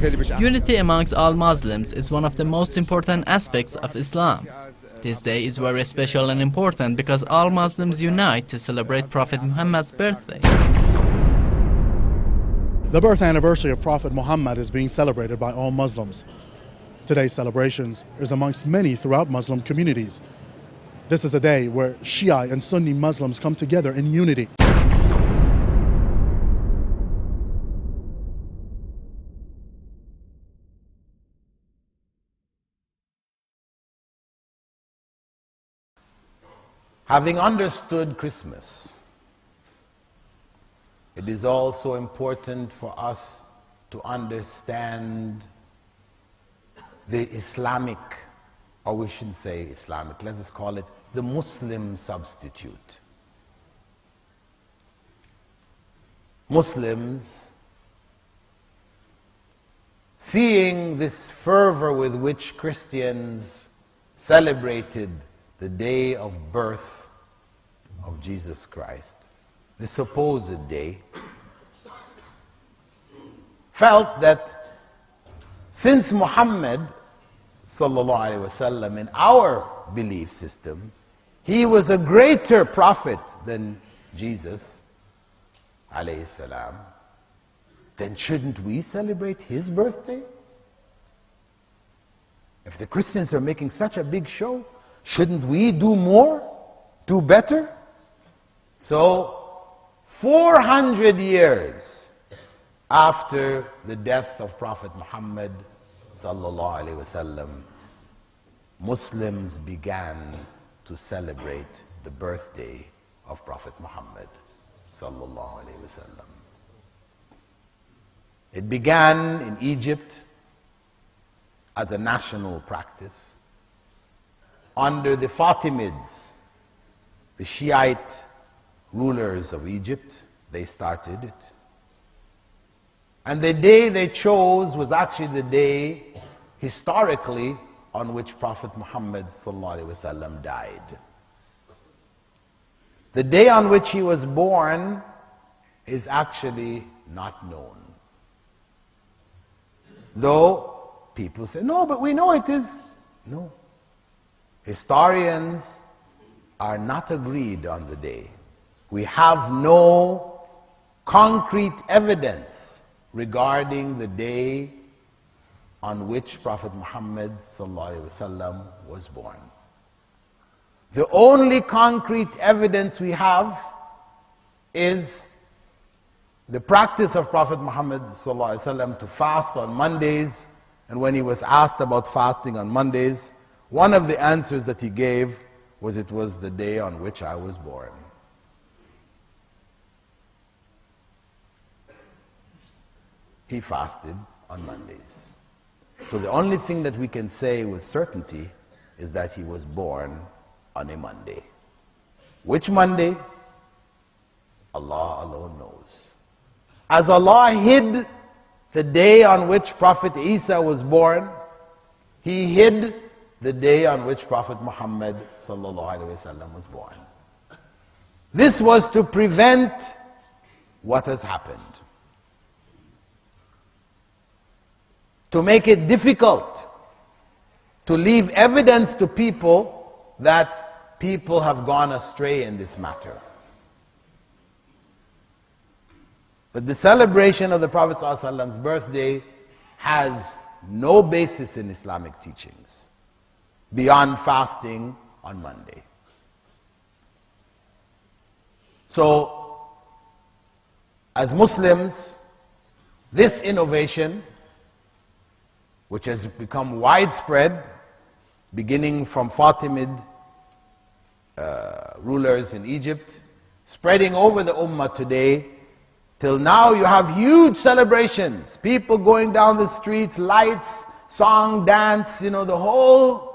Unity amongst all Muslims is one of the most important aspects of Islam. This day is very special and important because all Muslims unite to celebrate Prophet Muhammad's birthday. The birth anniversary of Prophet Muhammad is being celebrated by all Muslims. Today's celebrations is amongst many throughout Muslim communities. This is a day where Shia and Sunni Muslims come together in unity. Having understood Christmas, it is also important for us to understand the Islamic, or we shouldn't say Islamic, let us call it the Muslim substitute. Muslims, seeing this fervor with which Christians celebrated the day of birth of Jesus Christ, the supposed day, felt that since Muhammad sallallahu alaihi wasallam, in our belief system, he was a greater prophet than Jesus alayhi salam, then shouldn't we celebrate his birthday? If the Christians are making such a big show, shouldn't we do more, do better? So, 400 years after the death of Prophet Muhammad sallallahu alaihi wasallam, Muslims began to celebrate the birthday of Prophet Muhammad sallallahu alaihi wasallam. It began in Egypt as a national practice. Under the Fatimids, the Shiite rulers of Egypt, they started it. And the day they chose was actually the day, historically, on which Prophet Muhammad ﷺ died. The day on which he was born is actually not known. Though people say, no, but we know it is. No. Historians are not agreed on the day. We have no concrete evidence regarding the day on which Prophet Muhammad ﷺ was born. The only concrete evidence we have is the practice of Prophet Muhammad ﷺ to fast on Mondays, and when he was asked about fasting on Mondays, one of the answers that he gave was, it was the day on which I was born. He fasted on Mondays. So the only thing that we can say with certainty is that he was born on a Monday. Which Monday? Allah alone knows. As Allah hid the day on which Prophet Isa was born, he hid the day on which Prophet Muhammad ﷺ was born. This was to prevent what has happened. To make it difficult to leave evidence to people that people have gone astray in this matter. But the celebration of the Prophet ﷺ's birthday has no basis in Islamic teachings beyond fasting on Monday. So, as Muslims, this innovation, which has become widespread, beginning from Fatimid rulers in Egypt, spreading over the Ummah today, till now you have huge celebrations, people going down the streets, lights, song, dance, you know, the whole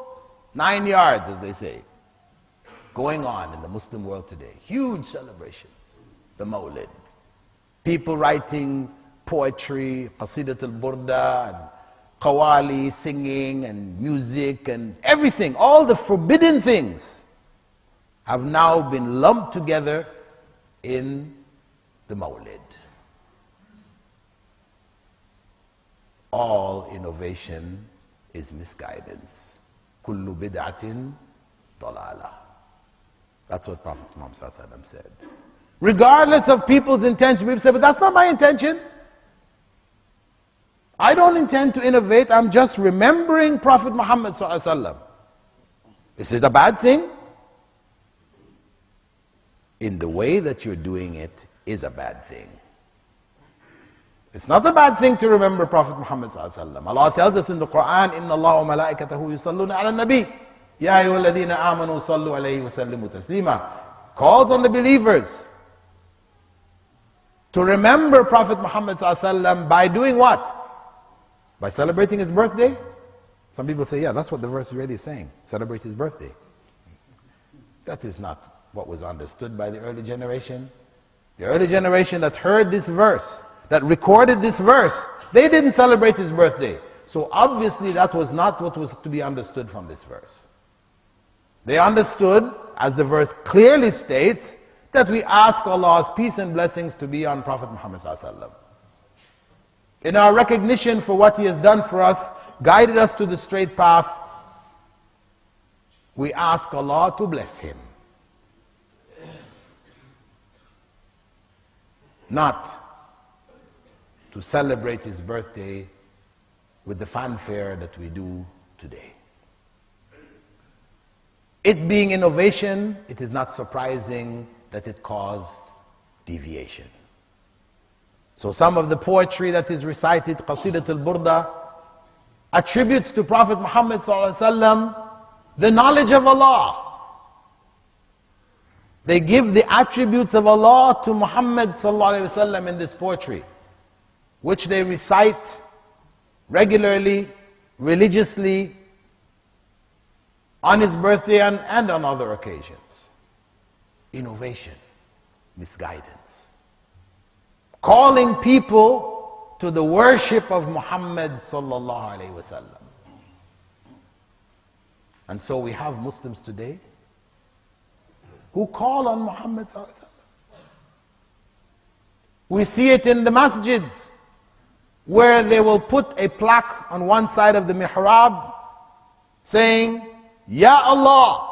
9 yards, as they say, going on in the Muslim world today. Huge celebration, the Mawlid. People writing poetry, Qasidat al-Burda, and Qawali, singing and music and everything, all the forbidden things have now been lumped together in the Mawlid. all innovation is misguidance. Kullu bid'atin dalalah. That's what Prophet Muhammad said. Regardless of people's intention, people say, but that's not my intention. I don't intend to innovate, I'm just remembering Prophet Muhammad. Is it a bad thing? In the way that you're doing it is a bad thing. It's not a bad thing to remember Prophet Muhammad. Allah tells us in the Quran, إِنَّ اللَّهَ وَمَلَائِكَتَهُ يُصَلُّونَ عَلَى النَّبِيِّ يَا أَيُّهَا الَّذِينَ آمَنُوا صَلُّوا عَلَيْهِ وَسَلِّمُوا تَسْلِيمًا. Calls on the believers to remember Prophet Muhammad by doing what? By celebrating his birthday? Some people say, yeah, that's what the verse really is saying. Celebrate his birthday. That is not what was understood by the early generation. The early generation that heard this verse, that recorded this verse, they didn't celebrate his birthday. So obviously that was not what was to be understood from this verse. They understood, as the verse clearly states, that we ask Allah's peace and blessings to be on Prophet Muhammad ﷺ. In our recognition for what he has done for us, guided us to the straight path, we ask Allah to bless him. Not to celebrate his birthday with the fanfare that we do today. It being innovation, it is not surprising that it caused deviation. So some of the poetry that is recited, Qasidat al-Burda, attributes to Prophet Muhammad ﷺ the knowledge of Allah. They give the attributes of Allah to Muhammad ﷺ in this poetry, which they recite regularly, religiously, on his birthday and on other occasions. Innovation, misguidance. Calling people to the worship of Muhammad sallallahu alaihi wasallam. And so we have Muslims today who call on Muhammad sallallahu alaihi wasallam. We see it in the masjids, where they will put a plaque on one side of the mihrab saying, Ya Allah.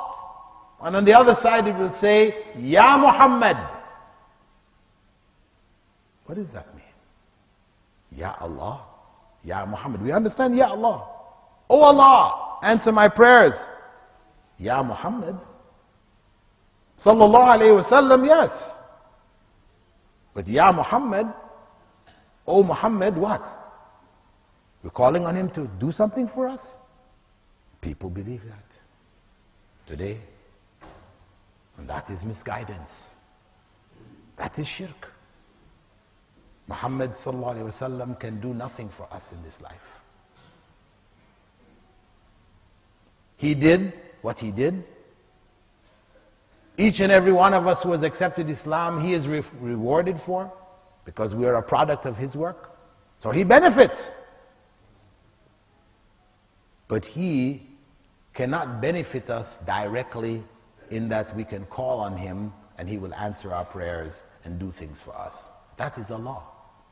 And on the other side it will say, Ya Muhammad. What does that mean? Ya Allah, Ya Muhammad. We understand Ya Allah. Oh Allah, answer my prayers. Ya Muhammad. Sallallahu alayhi wasallam, yes. But Ya Muhammad, oh Muhammad, what? We're calling on him to do something for us? People believe that today. And that is misguidance. That is shirk. Muhammad sallallahu alaihi wasallam can do nothing for us in this life. He did what he did. Each and every one of us who has accepted Islam, he is rewarded for, because we are a product of his work. So he benefits. But he cannot benefit us directly in that we can call on him and he will answer our prayers and do things for us. That is Allah.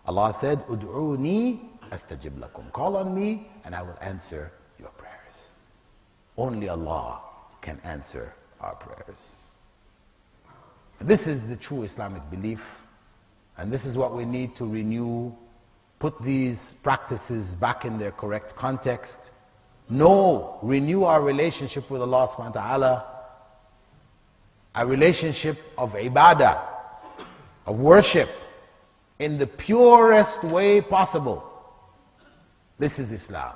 Allah said, Ud'uni astajib lakum. Call on me and I will answer your prayers. Only Allah can answer our prayers. This is the true Islamic belief, and this is what we need to renew, put these practices back in their correct context. Renew our relationship with Allah subhanahu wa ta'ala, a relationship of ibadah, of worship, in the purest way possible. This is Islam.